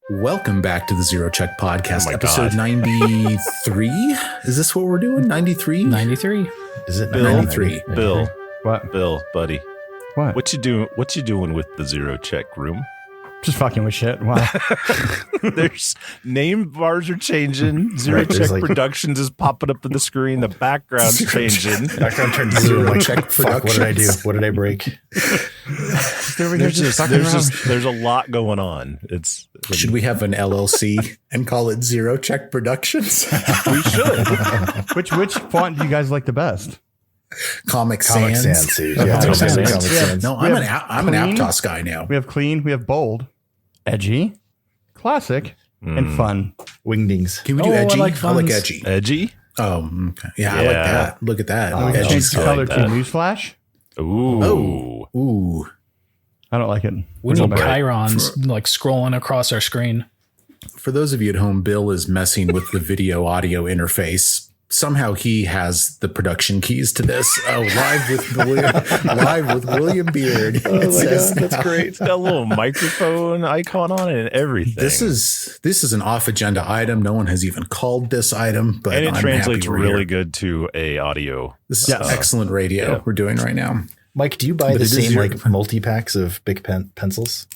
Welcome back to the Zero Check Podcast, episode 93. Is this what we're doing? 93? 93. Is it Bill? 93? Bill. What? Bill, buddy. What? What you doing with the Zero Check room? Just fucking with shit. Wow. There's name bars are changing. Zero Check Productions is popping up on the screen. The background's changing. Background turned to Zero Check Fuck, what did I do? What did I break? There's a lot going on. Should we have an LLC and call it Zero Check Productions? We should. Which font do you guys like the best? Comic Sans. Yeah, Comic Sans. No, I'm an Aptos guy now. We have clean, we have bold, edgy, classic, and fun. Wingdings. Can we do edgy? I like edgy. Edgy? Oh, okay. Yeah, I like that. Look at that. We can change the color to Newsflash. Ooh. Ooh. I don't like it. We need chyrons like scrolling across our screen. For those of you at home, Bill is messing with the video audio interface. Somehow he has the production keys to this. Oh, live with William Beard. Oh my God, that's great. It's got a little microphone icon on it and everything. This is an off agenda item. No one has even called this item, but and it I'm translates happy we're really here. good to a audio. This is excellent radio we're doing right now. Mike, do you buy the same multi-packs of big pencils?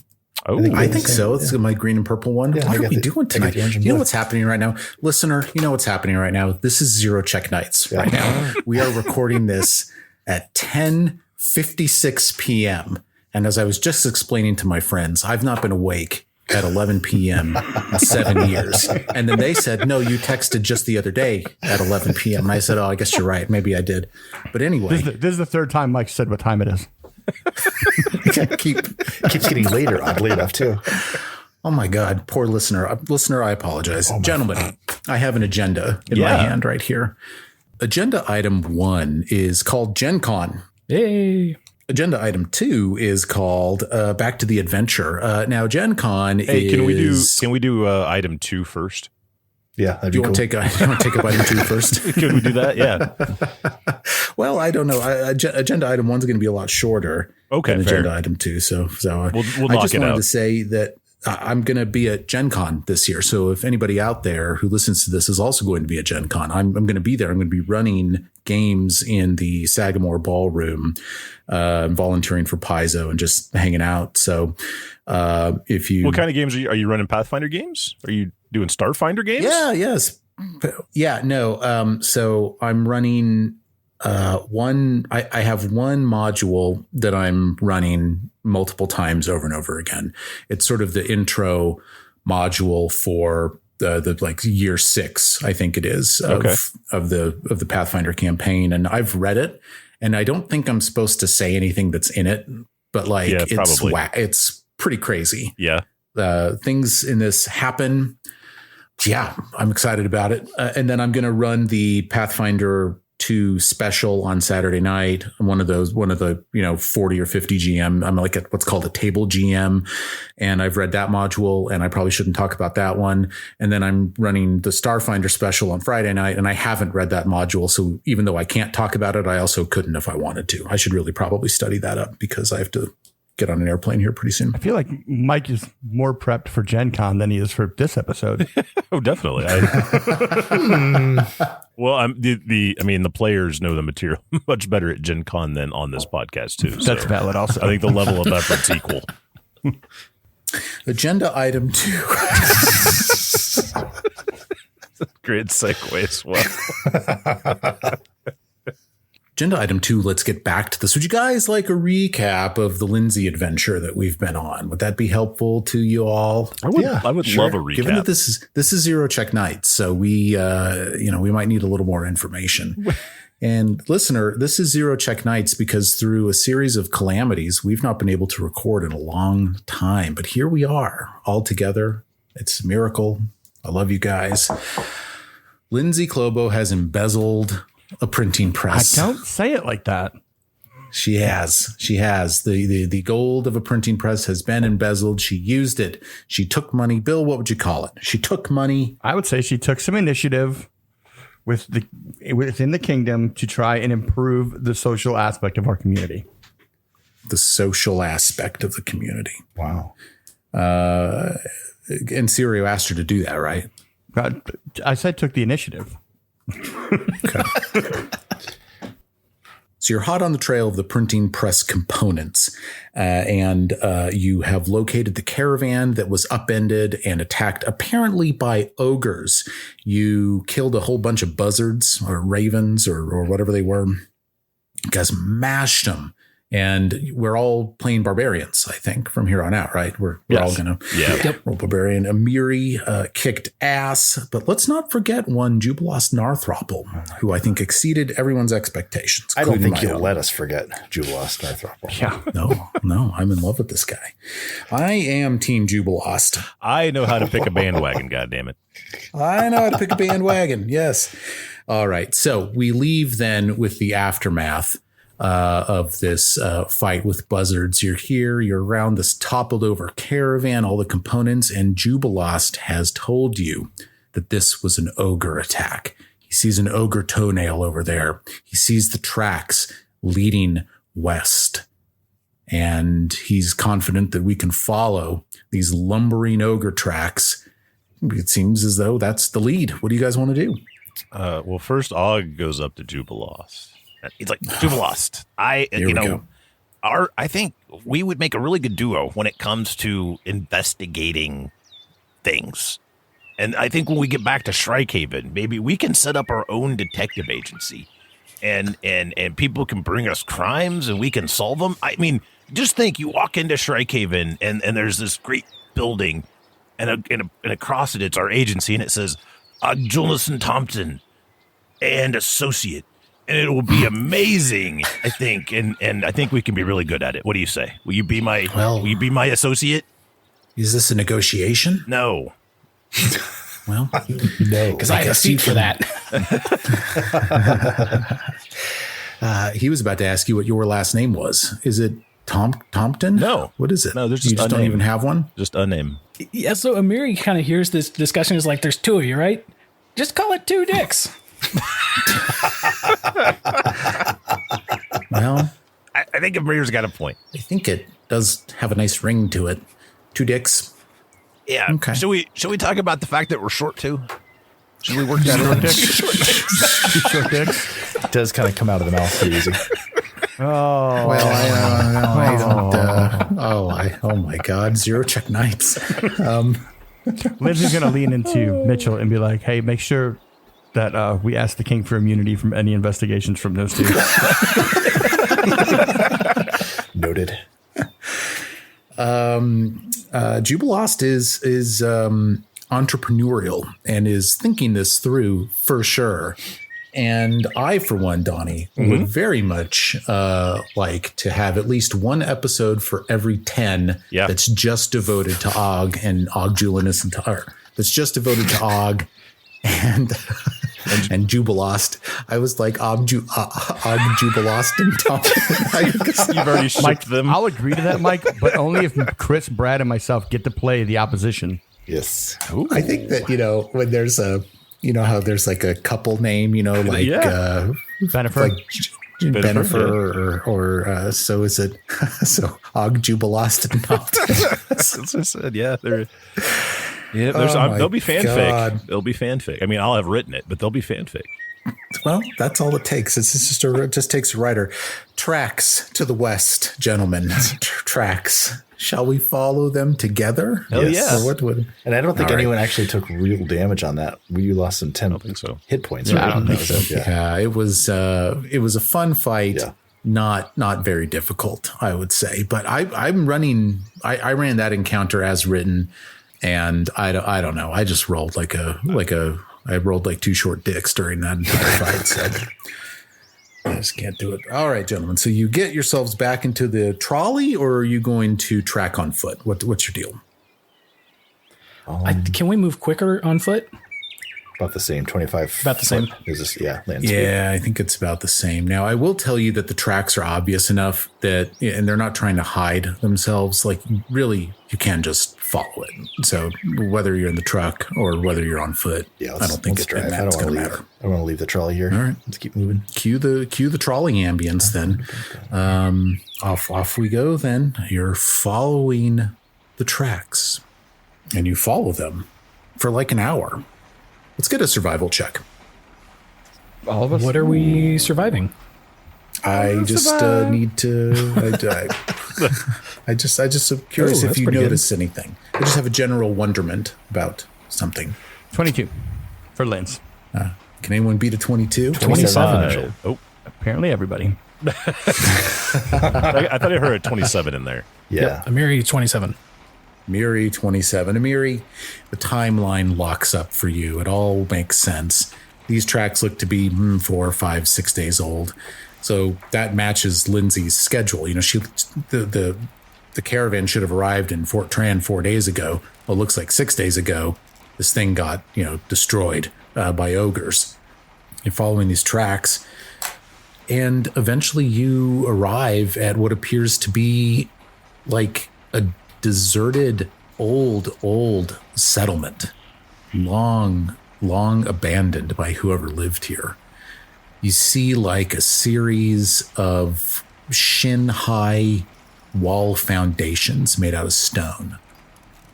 Oh, I think so. It's my green and purple one. Yeah, what are we doing tonight? You know what's happening right now? Listener, you know what's happening right now? This is Zero Check Nights right now. We are recording this at 10:56 p.m. And as I was just explaining to my friends, I've not been awake at 11 p.m. in 7 years. And then they said, no, you texted just the other day at 11 p.m. And I said, oh, I guess you're right. Maybe I did. But anyway. This is the third time Mike said what time it is. Keeps getting later, oddly enough, too. Oh my God, poor listener. Listener, I apologize. Gentlemen, I have an agenda in my hand right here. Agenda item 1 is called Gen Con. Yay. Agenda item 2 is called Back to the Adventure. Now, Gen Con is... Can we do item 2 first? Yeah, that'd do be you cool. want to take up item 2 first? Can we do that? Yeah. Well, I don't know. Agenda item 1 is going to be a lot shorter than agenda item 2. So we'll knock I just it wanted out. to say that I'm going to be at Gen Con this year. So if anybody out there who listens to this is also going to be at Gen Con, I'm going to be there. I'm going to be running games in the Sagamore Ballroom, volunteering for Paizo and just hanging out. So if you... What kind of games are you running? Pathfinder games? Are you doing Starfinder games? Yeah, yes. Yeah, no. So I'm running I have one module that I'm running multiple times over and over again. It's sort of the intro module for the like year 6, I think it is, of the Pathfinder campaign. And I've read it, and I don't think I'm supposed to say anything that's in it, but like it's pretty crazy. Yeah. Things in this happen. Yeah, I'm excited about it. And then I'm going to run the Pathfinder 2 special on Saturday night. I'm one of the 40 or 50 GM. I'm like what's called a table GM, and I've read that module, and I probably shouldn't talk about that one. And then I'm running the Starfinder special on Friday night, and I haven't read that module. So even though I can't talk about it, I also couldn't if I wanted to. I should really probably study that up because I have to get on an airplane here pretty soon. I feel like Mike is more prepped for Gen Con than he is for this episode. Oh, definitely. Well, the players know the material much better at Gen Con than on this podcast too. That's valid. Also, I think the level of effort's equal. Agenda item 2. Great segue as well. Agenda item 2, let's get back to this. Would you guys like a recap of the Linzi adventure that we've been on? Would that be helpful to you all? I would love a recap. Given that this is Zero Check Nights, so we might need a little more information. And listener, this is Zero Check Nights because through a series of calamities, we've not been able to record in a long time. But here we are all together. It's a miracle. I love you guys. Linzi Clobo has embezzled a printing press. I don't say it like that. She has. The gold of a printing press has been embezzled. She used it. She took money. Bill, what would you call it? She took money. I would say she took some initiative within the kingdom to try and improve the social aspect of our community. The social aspect of the community. Wow. and Sirio asked her to do that, right? I said took the initiative. Okay. So you're hot on the trail of the printing press components, and you have located the caravan that was upended and attacked apparently by ogres. You killed a whole bunch of buzzards or ravens or whatever they were. You guys mashed them. And we're all playing barbarians, I think, from here on out, right? We're all going to roll barbarian. Amiri kicked ass, but let's not forget one Jubilost Narthropple, who I think exceeded everyone's expectations. I don't think you'll let us forget Jubilost Narthropple. Yeah. No, I'm in love with this guy. I am Team Jubilost. I know how to pick a bandwagon, goddammit. I know how to pick a bandwagon, yes. All right, so we leave then with the aftermath of this fight with buzzards. You're here, you're around this toppled over caravan, all the components, and Jubilost has told you that this was an ogre attack. He sees an ogre toenail over there. He sees the tracks leading west. And he's confident that we can follow these lumbering ogre tracks. It seems as though that's the lead. What do you guys want to do? Well, first, Og goes up to Jubilost. He's like, Jubilost, I think we would make a really good duo when it comes to investigating things. And I think when we get back to Shrikehaven, maybe we can set up our own detective agency and people can bring us crimes and we can solve them. I mean, just think you walk into Shrikehaven and there's this great building and across it, it's our agency and it says, Jonathan Thompson and Associate. And it will be amazing, I think, and I think we can be really good at it. What do you say? Will you be my associate? Is this a negotiation? No. Well, no, because I have a seat for that. He was about to ask you what your last name was. Is it Tompton? No. What is it? No, there's you just don't even have one? Just a name. Yeah, so Amiri kind of hears this discussion. Is like, there's two of you, right? Just call it Two Dicks. Well, I think Amiri's got a point. I think it does have a nice ring to it. Two dicks. Yeah. Okay. Should we talk about the fact that we're short too? Should we work that in? Short dicks. It does kind of come out of the mouth too easy. Oh well, I don't. Oh my God! Zero check knights. Lindsay's gonna lean into Mitchell and be like, "Hey, make sure that we ask the king for immunity from any investigations from those two." Noted. Jubilost is entrepreneurial and is thinking this through for sure. And I, for one, Donnie, would very much like to have at least one episode for every 10 that's just devoted to Og and Og Julianus and that's just devoted to Og and Jubilost. I was like Og Jubilost and Tom. You've already shipped them. I'll agree to that, Mike, but only if Chris, Brad, and myself get to play the opposition. Yes. Ooh. I think that, when there's how there's like a couple name, like Bennifer. Like Bennifer or so is it so Og Jubilost and Tom. That's what I said. Yeah, there'll be fanfic. God. There'll be fanfic. I mean, I'll have written it, but there'll be fanfic. Well, that's all it takes. It just takes a writer. Tracks to the west, gentlemen. Tracks. Shall we follow them together? Hell yes. What would? And I don't think anyone actually took real damage on that. You lost some 10 hit points. Yeah, I don't think so. Yeah, it was a fun fight. Yeah. Not very difficult, I would say. But I ran that encounter as written, and I don't know. I just rolled I rolled like two short dicks during that entire fight. So I just can't do it. All right, gentlemen. So you get yourselves back into the trolley, or are you going to track on foot? What's your deal? Can we move quicker on foot? About the same, 25. About the same. Is this, land speed. Yeah, I think it's about the same. Now, I will tell you that the tracks are obvious enough that, and they're not trying to hide themselves. Like, really, you can just follow it. So whether you're in the truck or whether you're on foot, I don't think it's going to matter. I don't want to leave the trolley here. All right, let's keep moving. Cue the trolley ambience then. Off we go then. You're following the tracks. and you follow them for like an hour. Let's get a survival check. All of us. What are we surviving? I just need to. I just am curious if you notice anything. I just have a general wonderment about something. 22 for Linz. Can anyone beat a 22? 27. Oh, Apparently everybody. I thought I heard a 27 in there. Yeah. Amiri 27. Amiri 27. Amiri, the timeline locks up for you. It all makes sense. These tracks look to be 4, 5, 6 days old. So that matches Linzi's schedule. The caravan should have arrived in Fort Tran 4 days ago. Well, it looks like 6 days ago, this thing got, destroyed by ogres. You're following these tracks. And eventually you arrive at what appears to be like a deserted, old settlement. Long abandoned by whoever lived here. You see like a series of shin-high wall foundations made out of stone.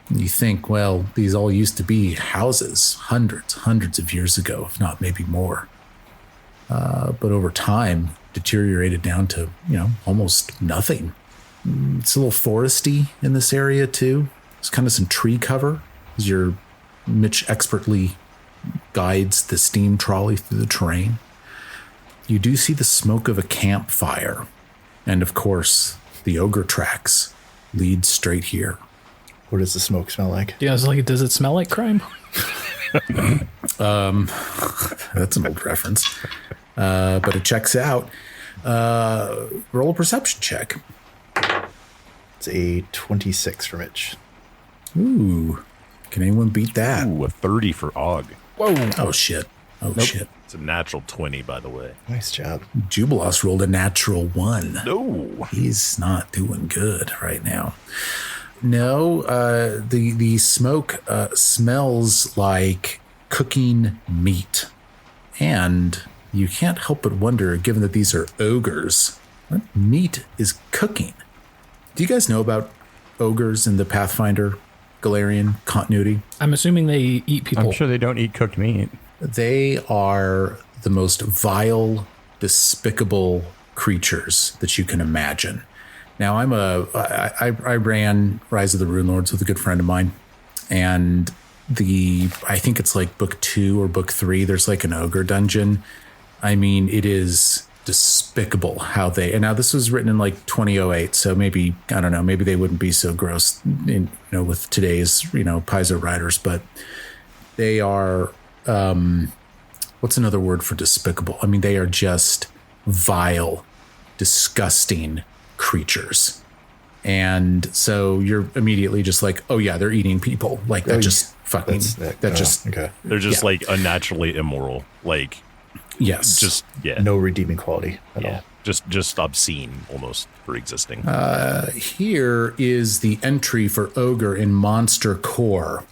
And you think, well, these all used to be houses hundreds of years ago, if not maybe more. But over time, deteriorated down to, almost nothing. It's a little foresty in this area, too. There's kind of some tree cover as Mitch expertly guides the steam trolley through the terrain. You do see the smoke of a campfire. And, of course, the ogre tracks lead straight here. What does the smoke smell like? Yeah, does it smell like crime? That's an old reference. But it checks out. Roll a perception check. It's a 26 for Mitch. Ooh. Can anyone beat that? Ooh, a 30 for Og. Whoa. Oh, shit. Shit. It's a natural 20, by the way. Nice job. Jubilos rolled a natural 1. No. He's not doing good right now. No, the smoke smells like cooking meat. And you can't help but wonder, given that these are ogres, what meat is cooking? Do you guys know about ogres in the Pathfinder Galarian continuity? I'm assuming they eat people. I'm sure they don't eat cooked meat. They are the most vile, despicable creatures that you can imagine. Now, I ran Rise of the Rune Lords with a good friend of mine, and I think it's like book 2 or book 3, there's like an ogre dungeon. I mean, it is despicable how and now this was written in like 2008, so maybe, I don't know, maybe they wouldn't be so gross, with today's, Paizo riders, but they are, what's another word for despicable? I mean, they are just vile, disgusting creatures. And so you're immediately just like, oh yeah, they're eating people. Like that just fucking, okay. They're just like unnaturally immoral. Like, yes. Just, yeah. No redeeming quality at all. Just obscene almost for existing. Here is the entry for ogre in Monster Core.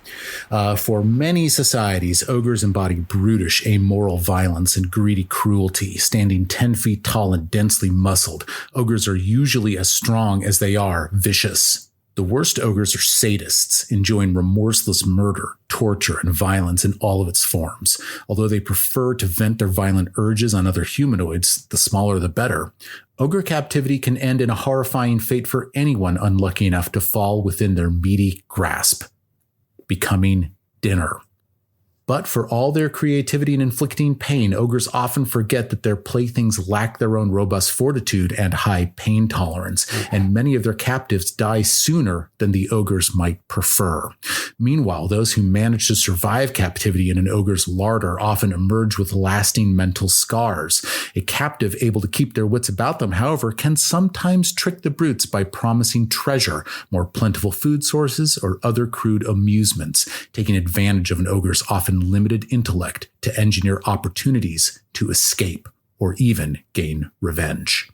For many societies, ogres embody brutish, amoral violence and greedy cruelty. Standing 10 feet tall and densely muscled, ogres are usually as strong as they are vicious. The worst ogres are sadists, enjoying remorseless murder, torture, and violence in all of its forms. Although they prefer to vent their violent urges on other humanoids, the smaller the better, ogre captivity can end in a horrifying fate for anyone unlucky enough to fall within their meaty grasp, becoming dinner. But for all their creativity in inflicting pain, ogres often forget that their playthings lack their own robust fortitude and high pain tolerance, and many of their captives die sooner than the ogres might prefer. Meanwhile, those who manage to survive captivity in an ogre's larder often emerge with lasting mental scars. A captive able to keep their wits about them, however, can sometimes trick the brutes by promising treasure, more plentiful food sources, or other crude amusements, taking advantage of an ogre's often limited intellect to engineer opportunities to escape or even gain revenge.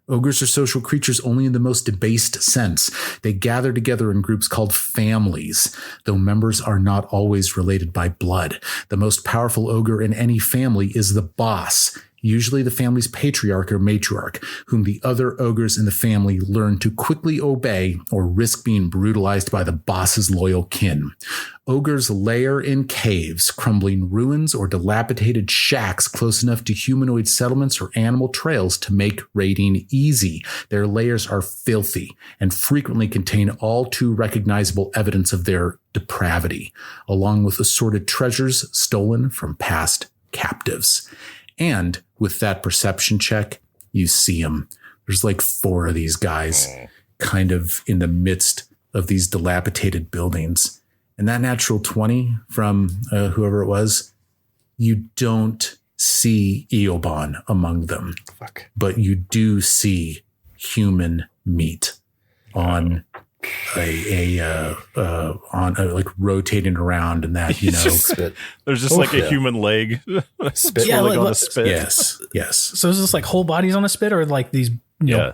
Ogres are social creatures only in the most debased sense. They gather together in groups called families, though members are not always related by blood. The most powerful ogre in any family is the boss. usually the family's patriarch or matriarch, whom the other ogres in the family learn to quickly obey or risk being brutalized by the boss's loyal kin. Ogres lair in caves, crumbling ruins or dilapidated shacks close enough to humanoid settlements or animal trails to make raiding easy. Their lairs are filthy and frequently contain all too recognizable evidence of their depravity, along with assorted treasures stolen from past captives. And with that perception check, you see them. There's like 4 of these guys kind of in the midst of these dilapidated buildings. And that natural 20 from whoever it was, you don't see Eoban among them. Fuck. But you do see human meat on like rotating around, and that, you know, Spit. There's just like a human leg Spit. swirling on a spit. Yes. So is this like whole bodies on a spit, or like these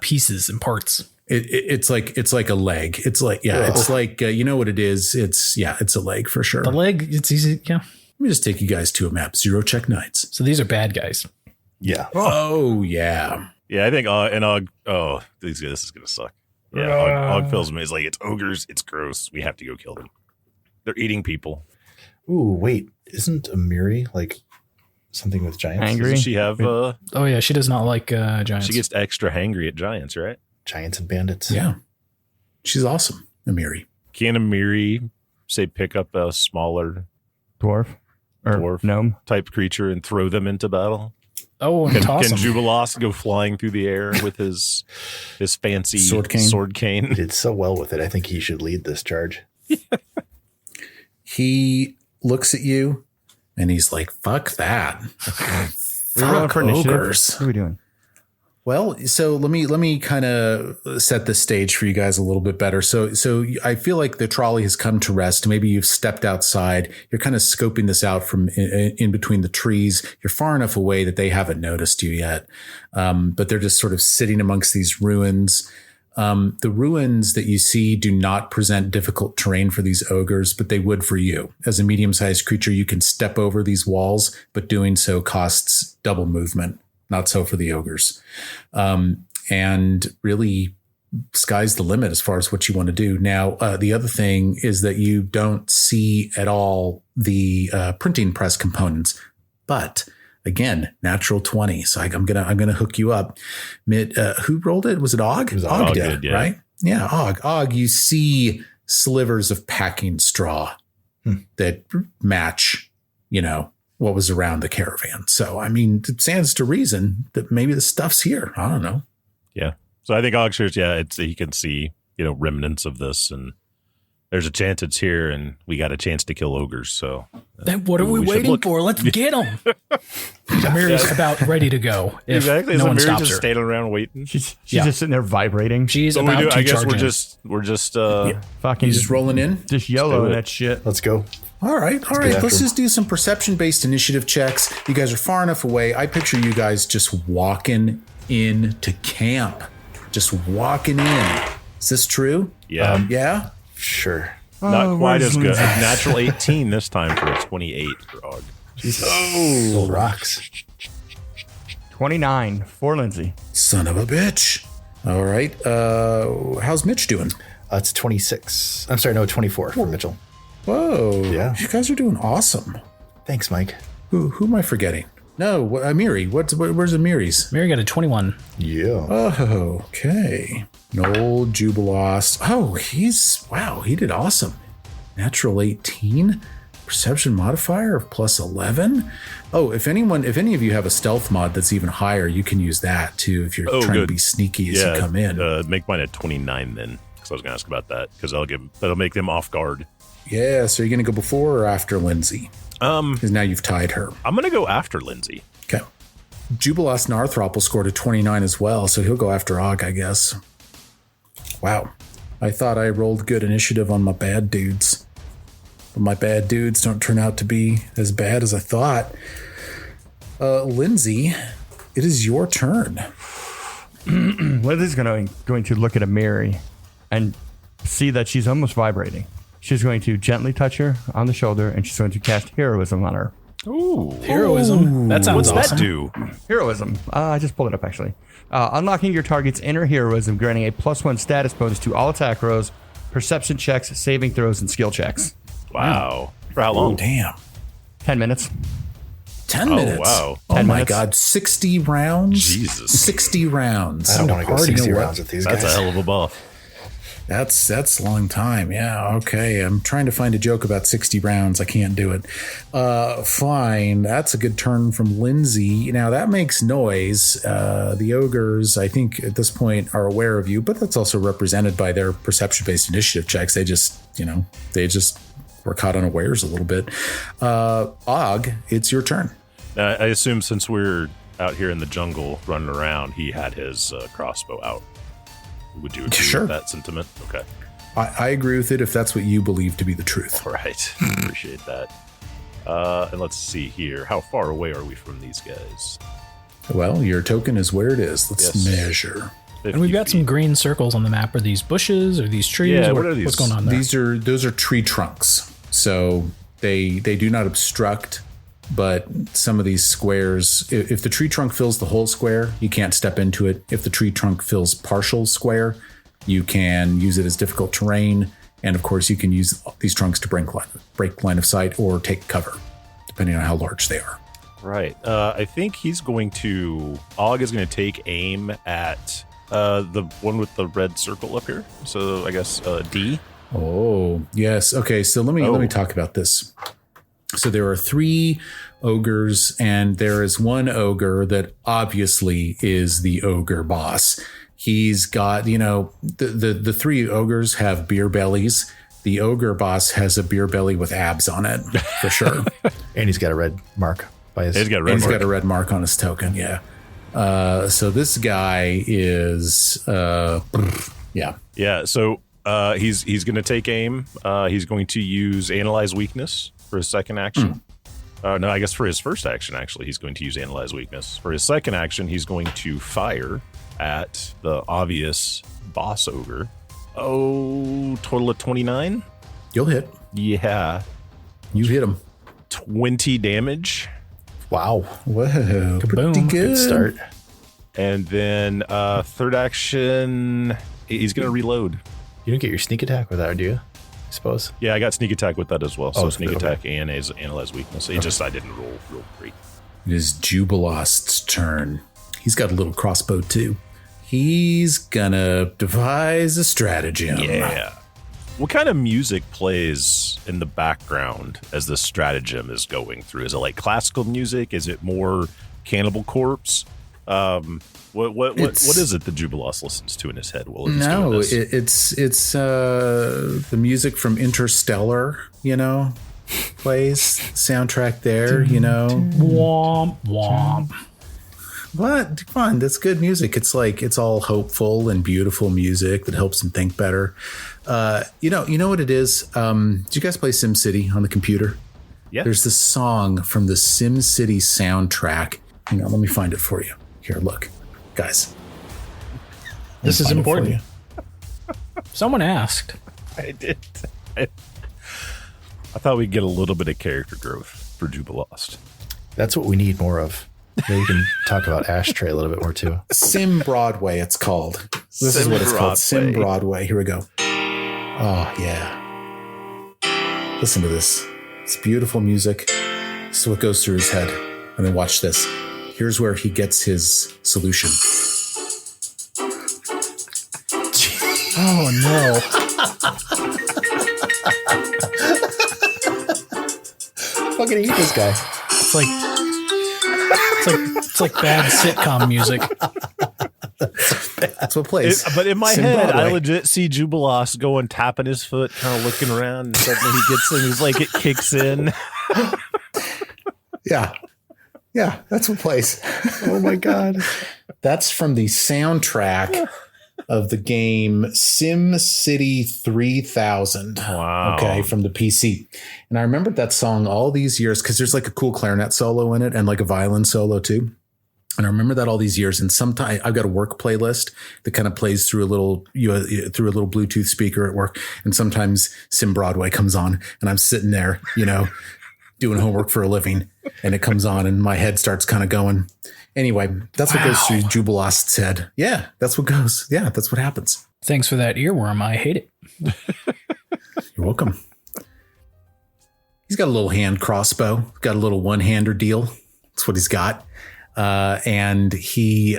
pieces and parts? It's like a leg. It's like, it's like, you know what it is? It's a leg for sure. The leg, it's easy. Yeah. Let me just take you guys to a map. 0 check knights. So these are bad guys. Yeah. Oh yeah. Yeah, I think this is gonna suck. Yeah, Og fills me. It's like, it's ogres. It's gross. We have to go kill them. They're eating people. Ooh, wait. Isn't Amiri like something with giants? Angry? Doesn't she have? Oh yeah, she does not like giants. She gets extra hangry at giants, right? Giants and bandits. Yeah. She's awesome. Amiri. Can Amiri say pick up a smaller Dwarf or Dwarf. gnome type creature and throw them into battle? Oh, and Can toss them. Jubilos go flying through the air with his fancy Sword cane? He did so well with it. I think he should lead this charge. He looks at you and he's like, fuck that. We're rolling for initiative. Ogres. What are we doing? Well, so let me kind of set the stage for you guys a little bit better. So I feel like the trolley has come to rest. Maybe you've stepped outside. You're kind of scoping this out from in between the trees. You're far enough away that they haven't noticed you yet. But they're just sort of sitting amongst these ruins. The ruins that you see do not present difficult terrain for these ogres, but they would for you. As a medium-sized creature, you can step over these walls, but doing so costs double movement. Not so for the ogres. And really, sky's the limit as far as what you want to do. Now, the other thing is that you don't see at all the printing press components. But again, natural 20. So I'm gonna hook you up. Who rolled it? Was it Og? It was Og did, yeah. right? Yeah, Og. Og, you see slivers of packing straw that match, you know, what was around the caravan. So, I mean, it stands to reason that maybe the stuff's here. I don't know. Yeah. So I think Ogshires, he can see, you know, remnants of this, and there's a chance it's here, and we got a chance to kill ogres. So Then what are we waiting for? Let's get them. Amiri's about ready to go. If exactly. No one Amiri's stops just her. standing around waiting. She's just sitting there vibrating. She's So about we do. to I guess charge in. we're just Fucking You just rolling in? just YOLO do it. that shit. Let's go. All right. get Let's after just do some perception-based initiative checks. You guys are far enough away. I picture you guys just walking into camp. Just walking in. Is this true? Yeah. Yeah? Sure. not quite where's as good. Linzi? Natural 18 this time for a 28 for Og. Jesus. Oh, rocks. 29 for Lindsay. Son of a bitch. All right. How's Mitch doing? It's 26. I'm sorry, no, 24 for Mitchell. Whoa. Yeah. You guys are doing awesome. Thanks, Mike. Who am I forgetting? No, Amiri. Where's Amiri's? Mary got a 21. Yeah. Oh, okay. Noel Jubilost. Oh, he did awesome. Natural 18. Perception modifier of plus 11. Oh, if any of you have a stealth mod that's even higher, you can use that too if you're trying to be sneaky as you come in. Make mine at 29 then, because I was going to ask about that, because that'll make them off guard. Yeah, so you're going to go before or after Linzi? Because now you've tied her. I'm going to go after Linzi. Okay. Jubilost Narthropple scored a 29 as well, so he'll go after Og, I guess. Wow. I thought I rolled good initiative on my bad dudes. But my bad dudes don't turn out to be as bad as I thought. Linzi, it is your turn. Lindsay's going to look at Amiri and see that she's almost vibrating. She's going to gently touch her on the shoulder, and she's going to cast heroism on her. Ooh. Heroism. That sounds What's awesome. that do? Heroism. I just pulled it up, actually. Unlocking your target's inner heroism, granting a +1 status bonus to all attack rolls, perception checks, saving throws, and skill checks. Wow. For how long? Damn. 10 minutes. 10 minutes. Wow. Oh 10 my minutes. God. 60 rounds? Jesus. 60 rounds. I don't want to go Hard, 60 what? rounds with these That's guys. a hell of a buff. That's a long time. Yeah. Okay. I'm trying to find a joke about 60 rounds. I can't do it. Fine. That's a good turn from Linzi. Now that makes noise. The ogres, I think at this point are aware of you, but that's also represented by their perception-based initiative checks. They just were caught unawares a little bit. Og, it's your turn. I assume since we're out here in the jungle running around, he had his crossbow out. Would you agree Sure. with that sentiment? Okay. I agree with it if that's what you believe to be the truth. All right. Appreciate that. And let's see here. How far away are we from these guys? Well, your token is where it is. Let's Yes. measure. 50 And we've got some feet. green circles on the map. Are these bushes? Or these trees? Yeah, what are these? What's going on there? Those are tree trunks. So they do not obstruct, but some of these squares, if the tree trunk fills the whole square, you can't step into it. If the tree trunk fills partial square, you can use it as difficult terrain. And of course, you can use these trunks to break line of sight or take cover, depending on how large they are. Right. I think Og is going to take aim at the one with the red circle up here. So I guess D. Oh, yes. Okay, so let me talk about this. So there are 3 ogres, and there is one ogre that obviously is the ogre boss. He's got, the 3 ogres have beer bellies. The ogre boss has a beer belly with abs on it, for sure. And he's got a red mark by his. He's got a red And he's mark. got a red mark on his token, yeah. So this guy is, yeah. Yeah. So he's going to take aim. He's going to use Analyze Weakness for his second action. No, I guess for his first action, actually, he's going to use Analyze Weakness. For his second action, he's going to fire at the obvious boss ogre. Oh, total of 29? You'll hit. Yeah. You hit him. 20 damage. Wow. Whoa. Pretty Boom. good. Good start. And then third action, he's going to reload. You don't get your sneak attack with that, do you? I suppose. Yeah, I got sneak attack with that as well. So Oh, sneak okay. attack and Analyze Weakness. I didn't roll real great. It is Jubilost's turn. He's got a little crossbow too. He's gonna devise a stratagem. Yeah. What kind of music plays in the background as the stratagem is going through? Is it like classical music? Is it more Cannibal Corpse? What is it that Jubilos listens to in his head while he's doing No, this? it's the music from Interstellar, plays soundtrack there, Womp, womp. What? Come on, that's good music. It's like it's all hopeful and beautiful music that helps him think better. You know what it is? Do you guys play SimCity on the computer? Yeah. There's this song from the SimCity soundtrack. Hang on, let me find it for you. Here, look, guys. This is Find it for important. you. Someone asked. I did. I thought we'd get a little bit of character growth for Jubilost. That's what we need more of. Maybe we can talk about Ashtray a little bit more too. Sim Broadway, it's called. This is what it's called. Sim Broadway. Here we go. Oh, yeah. Listen to this. It's beautiful music. This is what goes through his head. And then watch this. Here's where he gets his solution. Oh no. Fucking eat this guy. It's like bad sitcom music. That's what plays. But in my Sim head, I Broadway. legit see Jubilost going, tapping his foot, kind of looking around, and suddenly he gets in. He's like, it kicks in. Yeah. Yeah, that's what plays. Oh my God. That's from the soundtrack of the game SimCity 3000. Wow. Okay, from the PC. And I remembered that song all these years because there's like a cool clarinet solo in it and like a violin solo too. And I remember that all these years. And sometimes I've got a work playlist that kind of plays through a little Bluetooth speaker at work. And sometimes Sim Broadway comes on and I'm sitting there, doing homework for a living, and it comes on, and my head starts kind of going. Anyway, that's what goes through Jubilost's head. Yeah, that's what goes. Yeah, that's what happens. Thanks for that earworm. I hate it. You're welcome. He's got a little hand crossbow. Got a little one-hander deal. That's what he's got. And he,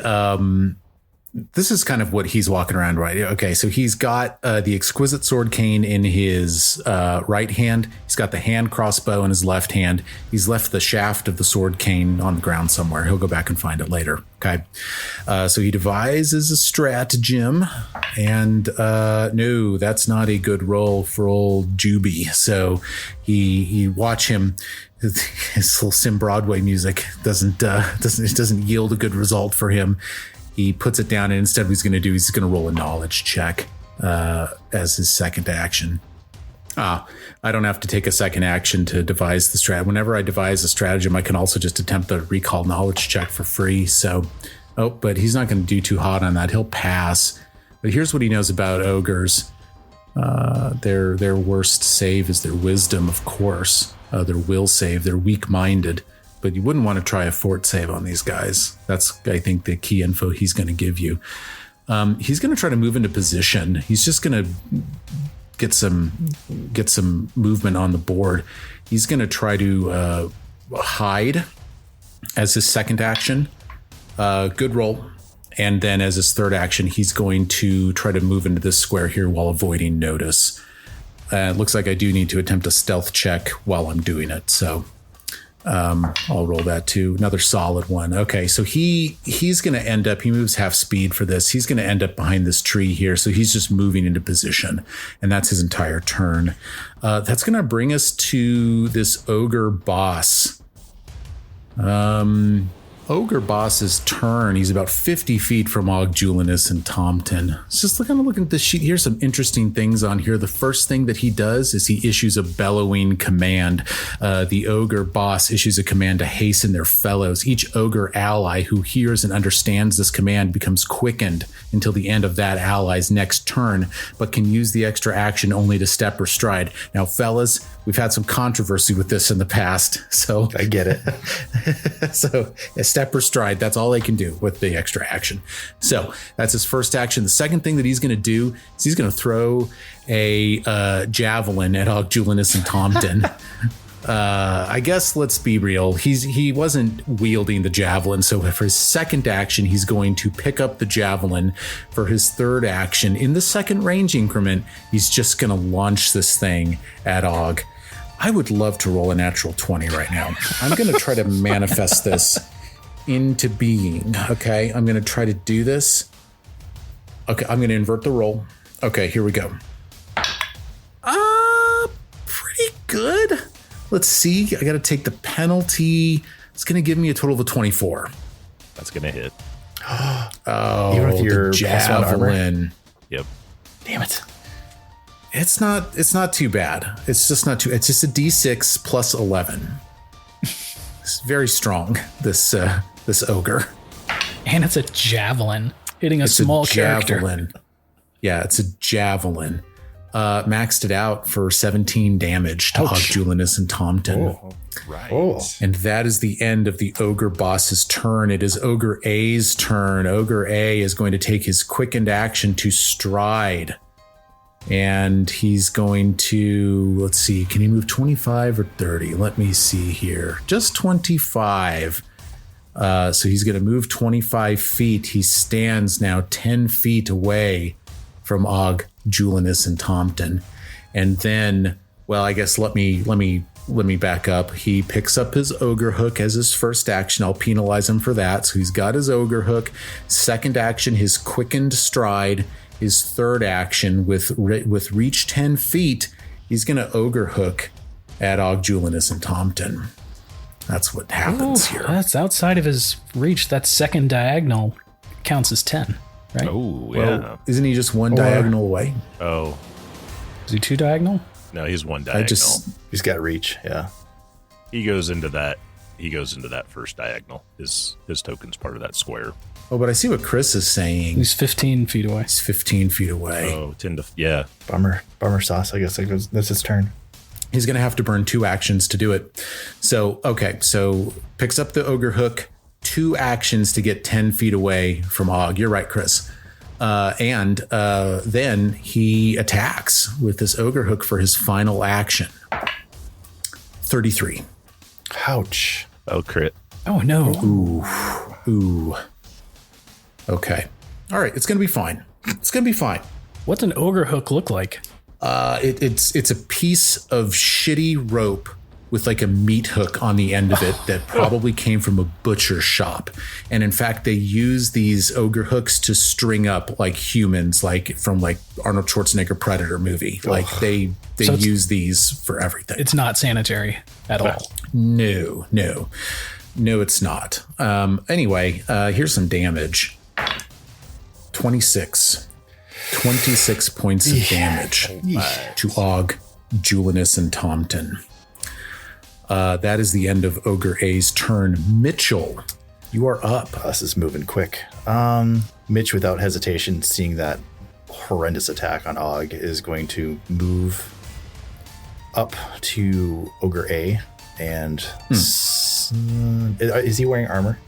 this is kind of what he's walking around, right? Okay, so he's got the exquisite sword cane in his right hand. He's got the hand crossbow in his left hand. He's left the shaft of the sword cane on the ground somewhere. He'll go back and find it later. Okay, so he devises a stratagem, and no, that's not a good roll for old Juby. So he watch him. His little Sim Broadway music doesn't yield a good result for him. He puts it down, and instead what he's going to do, he's going to roll a knowledge check as his second action. I don't have to take a second action to devise the strat. Whenever I devise a stratagem, I can also just attempt a recall knowledge check for free. So, but he's not going to do too hot on that. He'll pass. But here's what he knows about ogres. Their worst save is their wisdom, of course. Their will save. They're weak-minded. But you wouldn't want to try a fort save on these guys. That's, I think, the key info he's going to give you. He's going to try to move into position. He's just going to get some movement on the board. He's going to try to hide as his second action. Good roll. And then as his third action, he's going to try to move into this square here while avoiding notice. It looks like I do need to attempt a stealth check while I'm doing it. So I'll roll that too. Another solid one. Okay, so he's going to end up, he moves half speed for this. He's going to end up behind this tree here. So he's just moving into position, and that's his entire turn. That's going to bring us to this ogre boss. Ogre boss's turn. He's about 50 feet from Og, Julinus, and Tomten. It's just kind of looking at this sheet. Here's some interesting things on here. The first thing that he does is he issues a bellowing command. The ogre boss issues a command to hasten their fellows. Each ogre ally who hears and understands this command becomes quickened until the end of that ally's next turn, but can use the extra action only to step or stride. Now, fellas, we've had some controversy with this in the past, so I get it. So a step or stride, that's all they can do with the extra action. So that's his first action. The second thing that he's going to do is he's going to throw a javelin at Og, Julinus, and Tomten. I guess let's be real. He wasn't wielding the javelin. So for his second action, he's going to pick up the javelin. For his third action, in the second range increment, he's just going to launch this thing at Og. I would love to roll a natural 20 right now. I'm going to try to manifest this into being. Okay, I'm going to try to do this. Okay, I'm going to invert the roll. Okay, here we go. Pretty good. Let's see. I got to take the penalty. It's going to give me a total of a 24. That's going to hit. Oh, even with your javelin. Yep. Damn it. It's not too bad. It's just not too. It's just a D6 plus 11. It's very strong. This ogre. And it's a javelin hitting a small character. Yeah, it's a javelin. Maxed it out for 17 damage to Og, Julinus, and Tomten. Oh, right. Oh. And that is the end of the ogre boss's turn. It is Ogre A's turn. Ogre A is going to take his quickened action to stride. And he's going to, let's see, can he move 25 or 30? Let me see here. Just 25. So he's going to move 25 feet. He stands now 10 feet away from Og, Julinus, and Tomten. And then, well, I guess let me back up. He picks up his ogre hook as his first action. I'll penalize him for that. So he's got his ogre hook. Second action, his quickened stride. His third action, with reach 10 feet, he's going to ogre hook at Og, Julinus, and Tomten. That's what happens here. That's outside of his reach. That second diagonal counts as 10, right? Oh, yeah. Well, isn't he just one diagonal away? Oh. Is he two diagonal? No, he's one diagonal. He's got reach, yeah. He goes into that first diagonal. His token's part of that square. Oh, but I see what Chris is saying. He's 15 feet away. He's 15 feet away. Oh, 10 to, yeah. Bummer sauce, I guess. That's his turn. He's going to have to burn 2 actions to do it. So, okay. So picks up the ogre hook, 2 actions to get 10 feet away from Og. You're right, Chris. And then he attacks with this ogre hook for his final action. 33. Ouch. Oh, crit. Oh, no. Ooh. Okay. All right. It's going to be fine. It's going to be fine. What's an ogre hook look like? It's a piece of shitty rope with like a meat hook on the end of it that probably came from a butcher shop. And in fact, they use these ogre hooks to string up like humans, like from like Arnold Schwarzenegger Predator movie. Like they So use these for everything. It's not sanitary at all. No, it's not. Anyway, here's some damage. 26 points of damage to Og, Julinus, and Tomton. That is the end of Ogre A's turn. Mitchell, you are up. This is moving quick. Mitch, without hesitation, seeing that horrendous attack on Og, is going to move up to Ogre A. And is he wearing armor?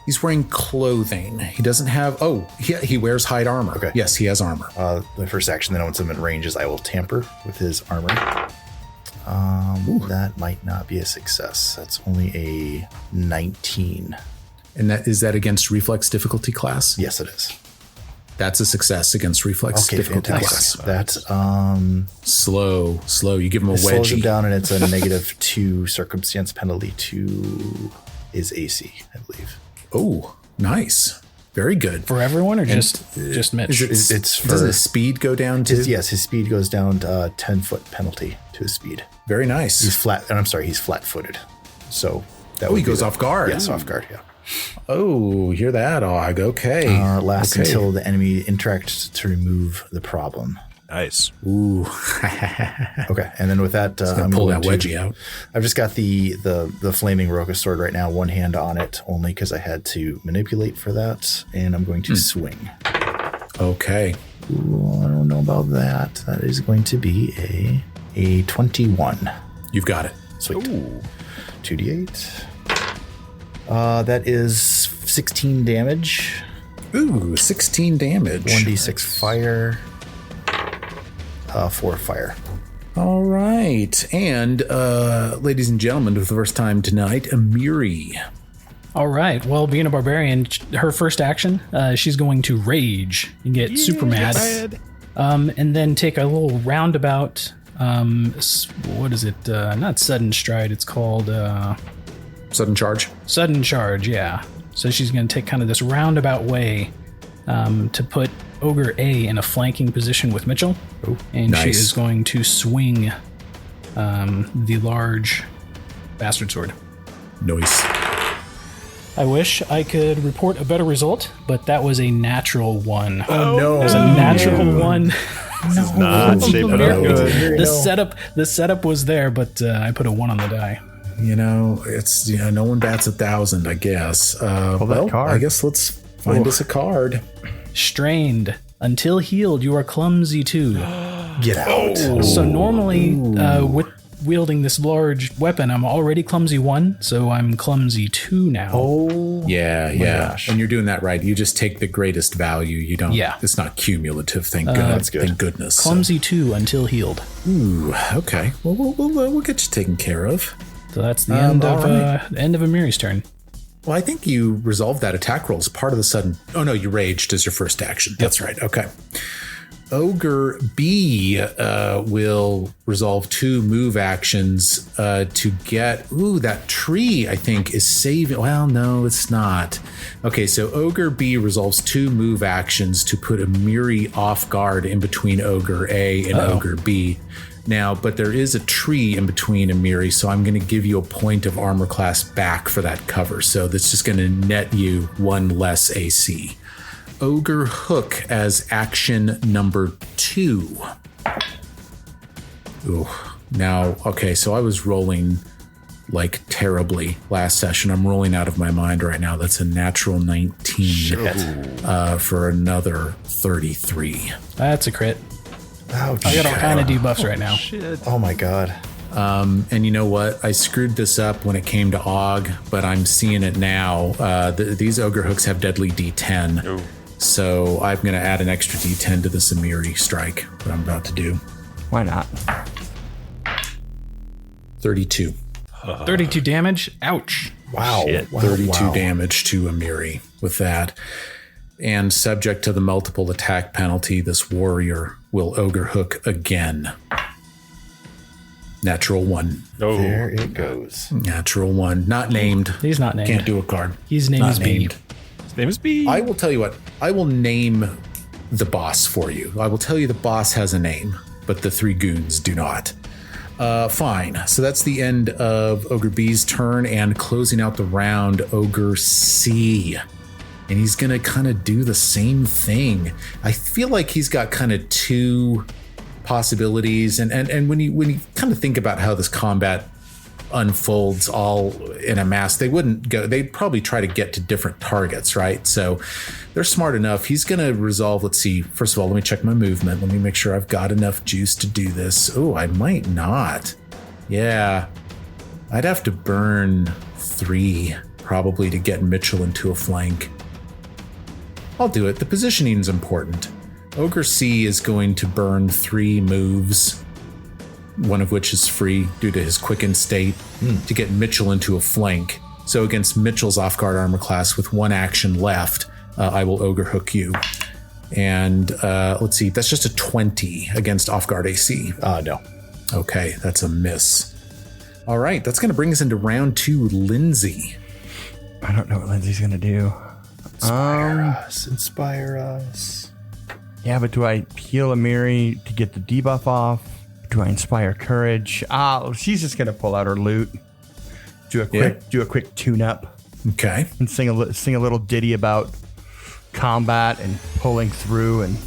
He's wearing clothing. He doesn't have... Oh, he wears hide armor. Okay. Yes, he has armor. The first action, then once I'm in range, is I will tamper with his armor. That might not be a success. That's only a 19. And is that against reflex difficulty class? Yes, it is. That's a success against reflex difficulty class. That's slow. You give him a wedgie. Slows him down, and it's a -2 circumstance penalty to his AC, I believe. Oh, nice. Very good. For everyone or just Mitch? It's for, does his speed go down too? Yes, his speed goes down to 10-foot penalty to his speed. Very nice. He's flat-footed. So that he goes off guard. Yes, off guard, yeah. Oh, hear that, Og. Okay. Lasts until the enemy interacts to remove the problem. Nice. Ooh. Okay, and then with that, I'm pull going that wedgie out. I've just got the flaming Roka sword right now, one hand on it, only because I had to manipulate for that, and I'm going to swing. Okay. Ooh, I don't know about that. That is going to be a 21. You've got it. Sweet. Ooh. 2d8. That is 16 damage. Ooh, 16 damage. 1d6 fire. 4 fire. All right. And ladies and gentlemen, for the first time tonight, Amiri. All right. Well, being a barbarian, her first action, she's going to rage and get super mad. And then take a little roundabout. What is it? Not sudden stride. It's called Sudden charge. Sudden charge. Yeah. So she's going to take kind of this roundabout way to put Ogre A in a flanking position with Mitchell. Oh, and nice. she is going to swing the large bastard sword. Nice. I wish I could report a better result, but that was a natural 1. Oh, no. It was a natural 1. This is not shaping up good. The setup was there, but I put a 1 on the die. It's no one bats 1,000, I guess. Well, card. I guess let's find us a card. Strained. Until healed, you are clumsy too. Get out. So normally, with wielding this large weapon, I'm already clumsy 1, so I'm clumsy 2 now. Oh. Yeah. gosh. And you're doing that right. You just take the greatest value. You don't. Yeah. It's not cumulative. Thank God. That's good. Thank goodness. Clumsy 2 until healed. Ooh. Okay. Well, we'll get you taken care of. So that's the end of right. end of Amiri's turn. Well, I think you resolved that attack roll as part of the sudden. Oh no, you raged as your first action. That's right. Okay. Ogre B will resolve 2 move actions to get. Ooh, that tree I think is saving. Well, no, it's not. Okay, so Ogre B resolves 2 move actions to put Amiri off guard in between Ogre A and Ogre B. Now, but there is a tree in between Amiri, so I'm going to give you a point of armor class back for that cover. So that's just going to net you 1 less AC. Ogre Hook as action number 2. Ooh. Now, okay, so I was rolling like terribly last session. I'm rolling out of my mind right now. That's a natural 19 for another 33. That's a crit. Ouch. I got all kind of debuffs right now. Oh my God. And you know what? I screwed this up when it came to Og, but I'm seeing it now. These ogre hooks have deadly D10. Ooh. So I'm going to add an extra D10 to the Samiri strike that I'm about to do. Why not? 32. 32 damage. Ouch. Wow. Shit. Wow. 32 damage to Amiri with that. And subject to the multiple attack penalty, this warrior will ogre hook again. Natural 1. Oh, There it goes. Natural 1. Not named. He's not named. Can't do a card. His name Not is B. named. his name is B. I will tell you what. I will name the boss for you. I will tell you the boss has a name, but the 3 goons do not. Fine. So that's the end of Ogre B's turn, and closing out the round, Ogre C. And he's going to kind of do the same thing. I feel like he's got kind of 2 possibilities. And when you kind of think about how this combat unfolds all in a mass, they'd probably try to get to different targets, right? So they're smart enough. He's going to resolve, let's see. First of all, let me check my movement. Let me make sure I've got enough juice to do this. Oh, I might not. Yeah. I'd have to burn 3 probably to get Mitchell into a flank. I'll do it. The positioning is important. Ogre C is going to burn 3 moves, one of which is free due to his quickened state, to get Mitchell into a flank. So against Mitchell's off-guard armor class with 1 action left, I will ogre hook you. And let's see, that's just a 20 against off-guard AC. No. Okay, that's a miss. All right, that's going to bring us into round 2, Linzi. I don't know what Lindsay's going to do. Inspire us. Yeah, but do I heal Amiri to get the debuff off? Do I inspire courage? She's just gonna pull out her lute, do a quick tune-up, Okay. and sing a little ditty about combat and pulling through and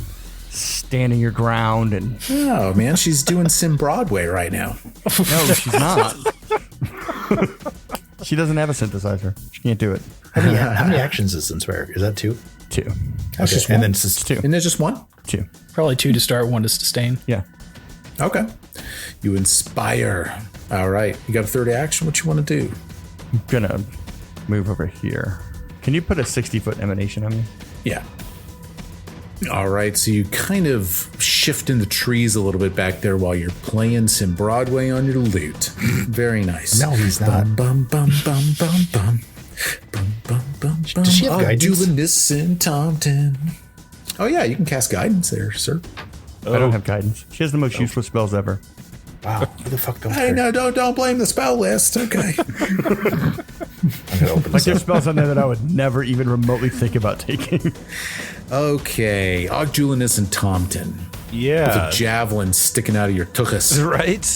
standing your ground. And Oh, man, she's doing Sim Broadway right now. no, she's not. She doesn't have a synthesizer. She can't do it. How many actions is Inspire? Is that 2? 2. Okay. just And one. then it's just 2. And there's just 1? 2. Probably 2 to start, 1 to sustain. Yeah. Okay. You inspire. All right. You got a third action. What you want to do? I'm gonna move over here. Can you put a 60-foot emanation on me? Yeah. All right. So you kind of shift in the trees a little bit back there while you're playing some Broadway on your lute. Very nice. No, he's not. Bum, bum, bum, bum, bum. Bum, bum, bum, bum. Does she have guidance? Julius and Tomton. Oh, yeah. You can cast guidance there, sir. I don't have guidance. She has the most useless spells ever. Wow. Who the fuck don't Hey, care? no, don't blame the spell list. Okay. I'm gonna open Like this there's up. spells on there that I would never even remotely think about taking. Okay. Og Julius and Tomton. yeah. The javelin sticking out of your tuchus. Right.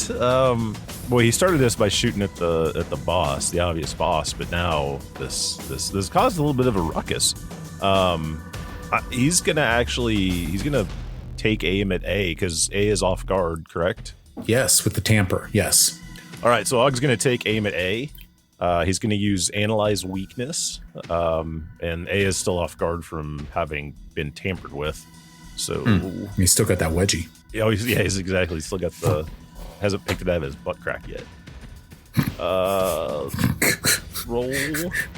Well, he started this by shooting at the boss, the obvious boss, but now this caused a little bit of a ruckus. He's gonna take aim at A because A is off guard, correct? Yes, with the tamper. Yes. All right, so Og's gonna take aim at A. He's gonna use analyze weakness, and A is still off guard from having been tampered with. So He's still got that wedgie. he's exactly still got hasn't picked it out of his butt crack yet. Roll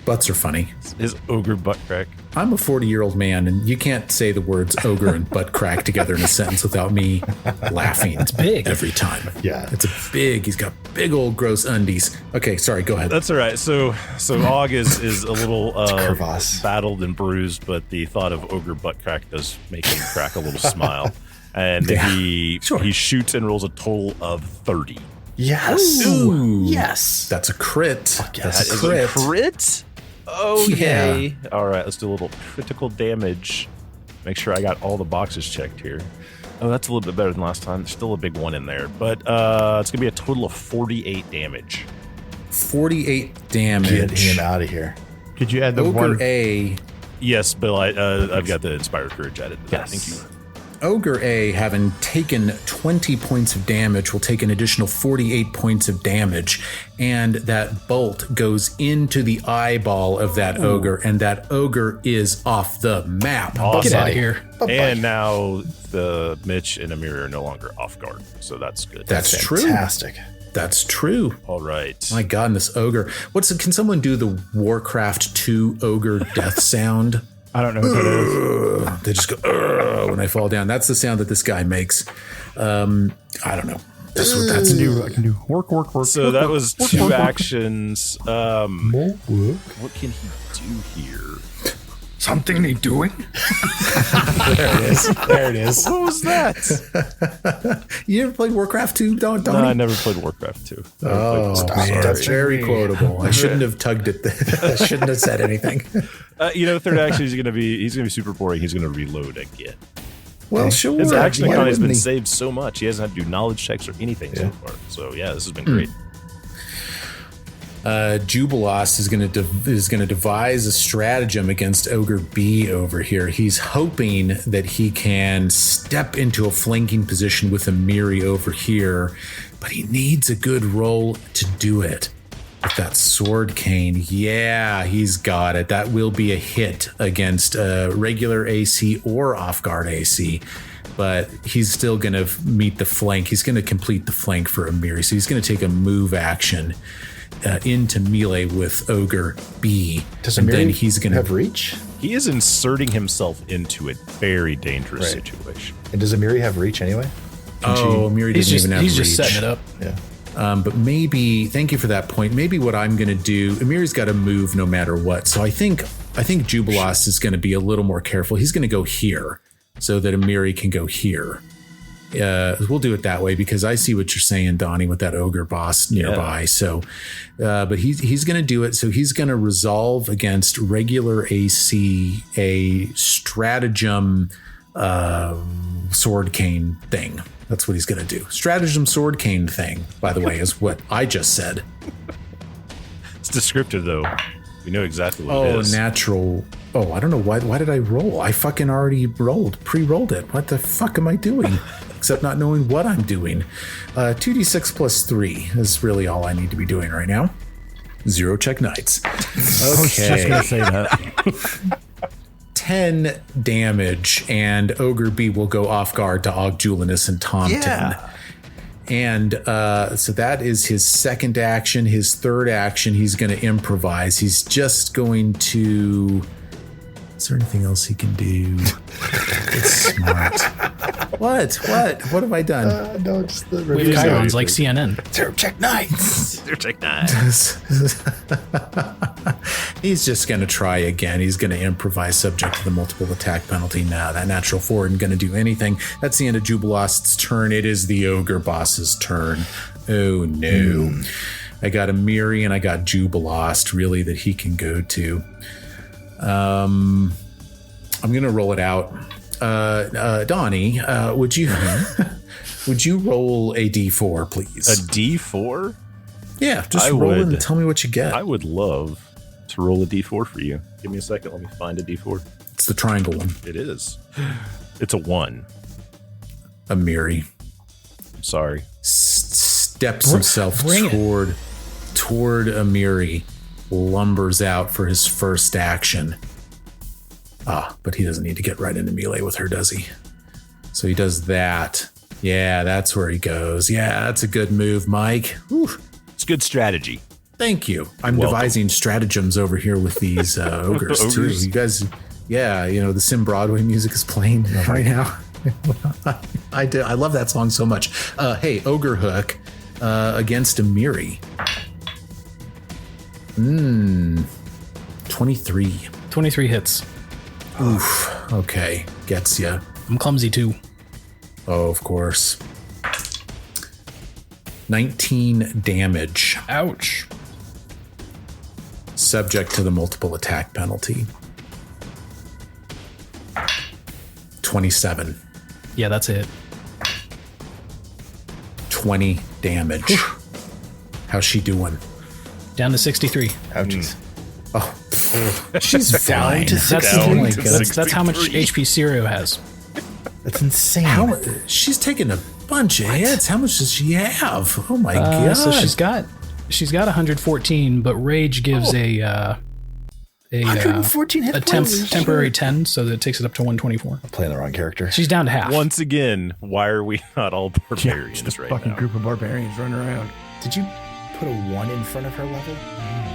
Butts are funny. his ogre butt crack. I'm a 40-year-old man, and you can't say the words ogre and butt crack together in a sentence without me laughing. It's big. every time. Yeah. He's got big old gross undies. Okay, sorry, go ahead. That's all right. So Og is a little crevasse. battled and bruised, but the thought of ogre butt crack does make him crack a little smile. And Yeah, he sure. he shoots and rolls a total of 30. Yes. Ooh. Yes. That's a crit. yes. That's That a is crit. a crit? Oh, Yeah. yay. All right, let's do a little critical damage. Make sure I got all the boxes checked here. Oh, that's a little bit better than last time. There's still a big one in there, but it's going to be a total of 48 damage. 48 damage. Get him out of here. Could you add the Ogre one? A. Yes, Bill, I've got the Inspired Courage added to that. Yes. Thank you. Ogre A, having taken 20 points of damage, will take an additional 48 points of damage. And that bolt goes into the eyeball of that ogre, and that ogre is off the map. Awesome. Get out of here. And now the Mitch and Amir are no longer off guard, so that's good. That's true. Fantastic. That's true. All right. My God, and this ogre. Can someone do the Warcraft 2 ogre death sound? I don't know what that is. They just go when I fall down. That's the sound that this guy makes. I don't know. That's what that's new. I can do work. So that was 2 actions. What can he do here? Something he doing? There it is. What was that? You ever played Warcraft 2, Donnie? No, I never played Warcraft 2. Oh, man, that's very quotable. I shouldn't have tugged it. I shouldn't have said anything. Third action he's gonna be super boring. He's gonna reload again. Well, sure. His action economy has been he? saved so much. He hasn't had to do knowledge checks or anything so far. So yeah, this has been great. Jubilos is going to devise a stratagem against Ogre B over here. He's hoping that he can step into a flanking position with Amiri over here, but he needs a good roll to do it. With that sword cane, yeah, he's got it. That will be a hit against regular AC or off guard AC. But he's still going to meet the flank. He's going to complete the flank for Amiri. So he's going to take a move action into melee with Ogre B. Does and Amiri then he's going to have reach? He is inserting himself into a very dangerous situation. And does Amiri have reach anyway? Amiri doesn't even have reach. He's just setting it up. Yeah. But maybe, thank you for that point. Maybe what I'm going to do, Amiri's got to move no matter what. So I think Jubilos is going to be a little more careful. He's going to go here so that Amiri can go here. We'll do it that way because I see what you're saying, Donnie, with that ogre boss nearby. Yeah. So, but he's going to do it. So he's going to resolve against regular AC a stratagem sword cane thing. That's what he's going to do. Stratagem sword cane thing, by the way, is what I just said. It's descriptive, though. We know exactly what it is. Natural. Oh, I don't know. Why did I roll? I fucking already pre-rolled it. What the fuck am I doing? Except not knowing what I'm doing. 2d6 plus 3 is really all I need to be doing right now. 0 check knights. Okay. I was just going to say that. 10 damage, and Ogre B will go off guard to Ogjulinus and Tomten. Yeah. And so that is his second action. His third action, he's going to improvise. He's just going to... Is there anything else he can do? It's smart. What have I done? No, it's the We have Chirons like CNN. 0 check knights. 0 check knights. He's just going to try again. He's going to improvise subject to the multiple attack penalty. Now that natural 4 isn't going to do anything. That's the end of Jubilost's turn. It is the ogre boss's turn. Oh no. I got Amiri and I got Jubilost really that he can go to. I'm gonna roll it out. Donnie, would you roll a D4, please? A D4? Yeah, just roll it and tell me what you get. I would love to roll a D4 for you. Give me a second. Let me find a D4. It's the triangle one. It is. It's a 1. Amiri. I'm sorry. Steps himself toward Amiri. Lumbers out for his first action. But he doesn't need to get right into melee with her, does he? So he does that. Yeah, that's where he goes. Yeah, that's a good move, Mike. Whew. It's good strategy. Thank you. I'm devising stratagems over here with these ogres too. You guys, the Sim Broadway music is playing right now. I love that song so much. Hey, Ogre Hook against Amiri. 23. 23 hits. Oof. Okay. Gets ya. I'm clumsy too. Oh, of course. 19 damage. Ouch. Subject to the multiple attack penalty. 27. Yeah, that's it. 20 damage. How's she doing? Down to 63. Ouchies. Oh, she's fine. That's how much HP Sirio has. That's insane. She's taking a bunch of hits. How much does she have? Oh my god! So she's got 114, but Rage gives a 114 hit points. Temporary 10, so that takes it up to 124. I'm playing the wrong character. She's down to half. Once again, why are we not all barbarians just right fucking now? Group of barbarians running around. Did you put a 1 in front of her level?